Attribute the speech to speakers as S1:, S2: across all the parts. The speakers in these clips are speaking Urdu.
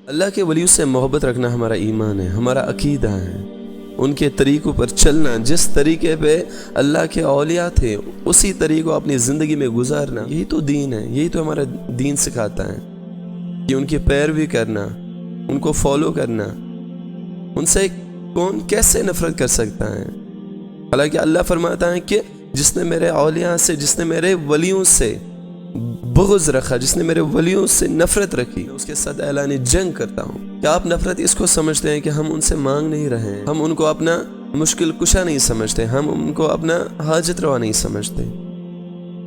S1: اللہ کے ولیوں سے محبت رکھنا ہمارا ایمان ہے، ہمارا عقیدہ ہے۔ ان کے طریقوں پر چلنا، جس طریقے پہ اللہ کے اولیاء تھے اسی طریقے کو اپنی زندگی میں گزارنا، یہی تو دین ہے، یہی تو ہمارا دین سکھاتا ہے کہ ان کی پیروی کرنا، ان کو فالو کرنا۔ ان سے کون کیسے نفرت کر سکتا ہے؟ حالانکہ اللہ فرماتا ہے کہ جس نے میرے اولیاء سے، جس نے میرے ولیوں سے بغض رکھا، جس نے میرے ولیوں سے نفرت رکھی، اس کے ساتھ اعلان جنگ کرتا ہوں۔ کیا آپ نفرت اس کو سمجھتے ہیں کہ ہم ان سے مانگ نہیں رہے ہیں، ہم ان کو اپنا مشکل کشا نہیں سمجھتے، ہم ان کو اپنا حاجت روا نہیں سمجھتے؟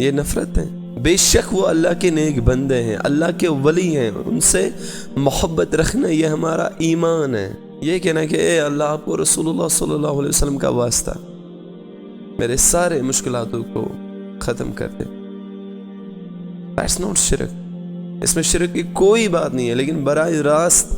S1: یہ نفرت ہے۔ بے شک وہ اللہ کے نیک بندے ہیں، اللہ کے ولی ہیں، ان سے محبت رکھنا یہ ہمارا ایمان ہے۔ یہ کہنا کہ اے اللہ، آپ کو رسول اللہ صلی اللہ علیہ وسلم کا واسطہ، میرے سارے مشکلاتوں کو ختم کر دے، That's not شرک۔ اس میں شرک کی کوئی بات نہیں ہے، لیکن براہ راست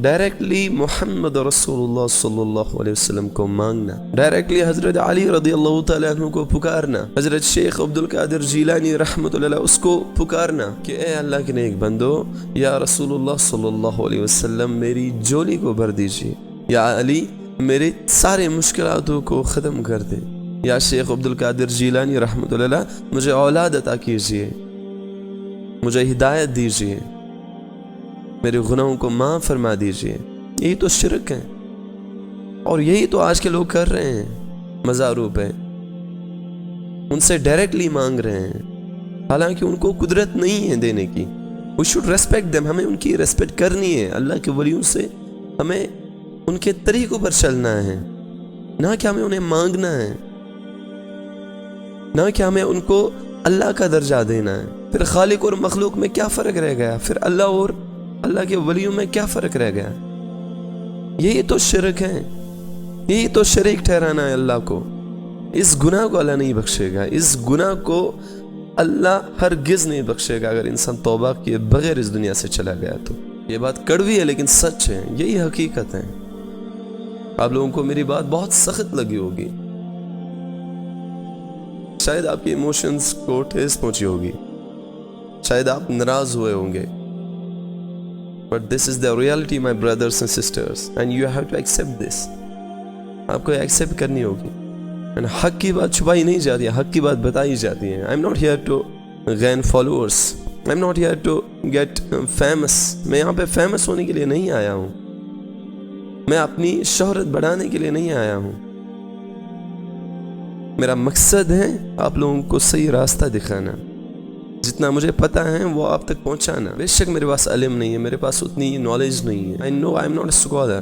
S1: ڈائریکٹلی محمد رسول اللہ صلی اللہ علیہ وسلم کو مانگنا، ڈائریکٹلی حضرت علی رضی اللہ تعالیٰ عنہ کو پکارنا، حضرت شیخ عبد القادر جیلانی رحمۃ اللہ علیہ اس کو پکارنا کہ اے اللہ کے نیک بندو، یا رسول اللہ صلی اللہ علیہ وسلم میری جولی کو بھر دیجیے، یا علی میرے سارے مشکلاتوں کو ختم کر دے، یا شیخ عبد القادر جیلانی رحمۃ اللہ علیہ مجھے اولاد عطا کیجیے، مجھے ہدایت دیجیے، میرے گناہوں کو معاف فرما دیجیے۔ یہی تو شرک ہے، اور یہی تو آج کے لوگ کر رہے ہیں مزاروں پہ، ان سے ڈائریکٹلی مانگ رہے ہیں، حالانکہ ان کو قدرت نہیں ہے دینے کی۔ We should respect them، ہمیں ان کی ریسپیکٹ کرنی ہے۔ اللہ کے ولیوں سے ہمیں ان کے طریقوں پر چلنا ہے، نہ کہ ہمیں انہیں مانگنا ہے، نہ کہ ہمیں ان کو اللہ کا درجہ دینا ہے۔ پھر خالق اور مخلوق میں کیا فرق رہ گیا؟ پھر اللہ اور اللہ کے ولیوں میں کیا فرق رہ گیا؟ یہی تو شرک ہے، یہی تو شریک ٹھہرانا ہے اللہ کو۔ اس گناہ کو اللہ نہیں بخشے گا، اس گناہ کو اللہ ہرگز نہیں بخشے گا اگر انسان توبہ کیے بغیر اس دنیا سے چلا گیا تو۔ یہ بات کڑوی ہے لیکن سچ ہے، یہی حقیقت ہے۔ آپ لوگوں کو میری بات بہت سخت لگی ہوگی، شاید آپ کے ایموشنز کو ٹھیس پہنچی ہوگی، شاید آپ ناراض ہوئے ہوں گے، but this is the reality my brothers and sisters and you have to accept this۔ آپ کو ایکسیپٹ کرنی ہوگی، حق کی بات چھپائی نہیں جاتی ہے، حق کی بات بتائی جاتی ہے۔ I'm not here to gain followers، I'm not here to get famous۔ میں یہاں پہ فیمس ہونے کے لیے نہیں آیا ہوں، میں اپنی شہرت بڑھانے کے لیے نہیں آیا ہوں۔ میرا مقصد ہے آپ لوگوں کو صحیح راستہ دکھانا، جتنا مجھے پتہ ہے وہ آپ تک پہنچانا۔ بے شک میرے پاس علم نہیں ہے، میرے پاس اتنی نالج نہیں ہے۔ I know I'm not a scholar،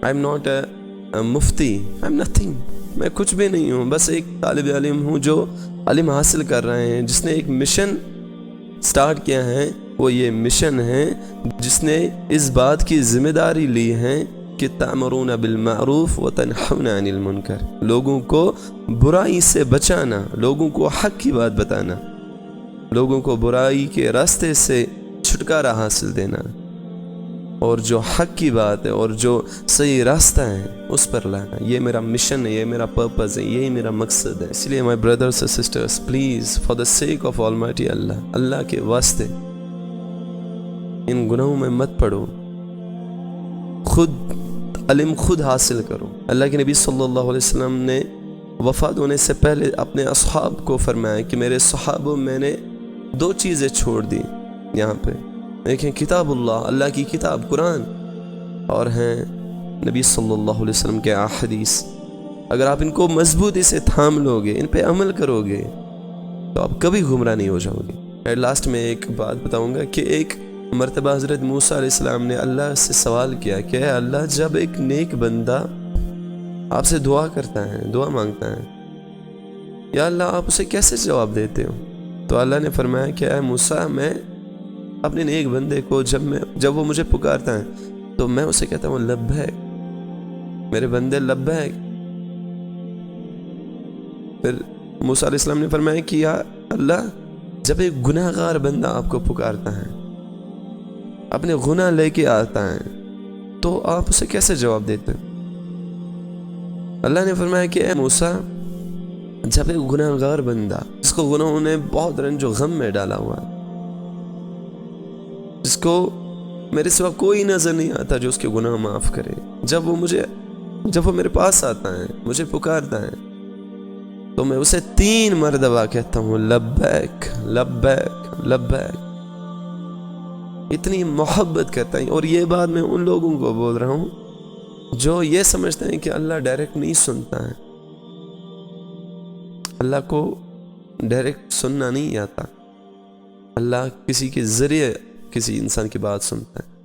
S1: I'm not a Mufti, I'm nothing۔ میں کچھ بھی نہیں ہوں، بس ایک طالب علم ہوں جو علم حاصل کر رہے ہیں، جس نے ایک مشن سٹارٹ کیا ہے۔ وہ یہ مشن ہے جس نے اس بات کی ذمہ داری لی ہے کہ تأمرون بالمعروف وتنہون عن المنکر، لوگوں کو برائی سے بچانا، لوگوں کو حق کی بات بتانا، لوگوں کو برائی کے راستے سے چھٹکارا حاصل دینا، اور جو حق کی بات ہے اور جو صحیح راستہ ہے اس پر لانا۔ یہ میرا مشن ہے، یہ میرا پرپز ہے، یہی میرا مقصد ہے۔ اس لیے my brothers and sisters, please for the sake of almighty اللہ کے واسطے ان گناہوں میں مت پڑو، خود علم خود حاصل کرو۔ اللہ کے نبی صلی اللہ علیہ وسلم نے وفات ہونے سے پہلے اپنے اصحاب کو فرمایا کہ میرے صحابوں میں نے دو چیزیں چھوڑ دی یہاں پہ، ایک ہے کتاب اللہ کی کتاب قرآن، اور ہیں نبی صلی اللہ علیہ وسلم کے احادیث۔ اگر آپ ان کو مضبوطی سے تھام لو گے، ان پہ عمل کرو گے، تو آپ کبھی گمراہ نہیں ہو جاؤ گے۔ لاسٹ میں ایک بات بتاؤں گا کہ ایک مرتبہ حضرت موسیٰ علیہ السلام نے اللہ سے سوال کیا کہ اے اللہ، جب ایک نیک بندہ آپ سے دعا کرتا ہے، دعا مانگتا ہے، یا اللہ آپ اسے کیسے جواب دیتے ہو؟ تو اللہ نے فرمایا کہ اے موسیٰ، میں اپنے نیک بندے کو جب وہ مجھے پکارتا ہے تو میں اسے کہتا ہوں لبیک، میرے بندے لبیک۔ پھر موسیٰ علیہ السلام نے فرمایا کہ یا اللہ، جب ایک گناہ گار بندہ آپ کو پکارتا ہے، اپنے گناہ لے کے آتا ہے، تو آپ اسے کیسے جواب دیتے ہیں؟ اللہ نے فرمایا کہ اے موسیٰ، جب ایک گناہ گار بندہ جس کو گناہوں نے بہت رنج و غم میں ڈالا ہوا ہے، جس کو میرے سوا کوئی نظر نہیں آتا جو اس کے گناہ معاف کرے. جب وہ میرے پاس آتا ہے، مجھے پکارتا ہے، تو میں اسے 3 مرتبہ کہتا ہوں لبیک لبیک لبیک. اتنی محبت کرتا ہے. اور یہ بات میں ان لوگوں کو بول رہا ہوں جو یہ سمجھتے ہیں کہ اللہ ڈائریکٹ نہیں سنتا ہے. اللہ کو ڈائریکٹ سننا نہیں آتا. اللہ کسی کے ذریعے کسی انسان کی بات سنتا ہے.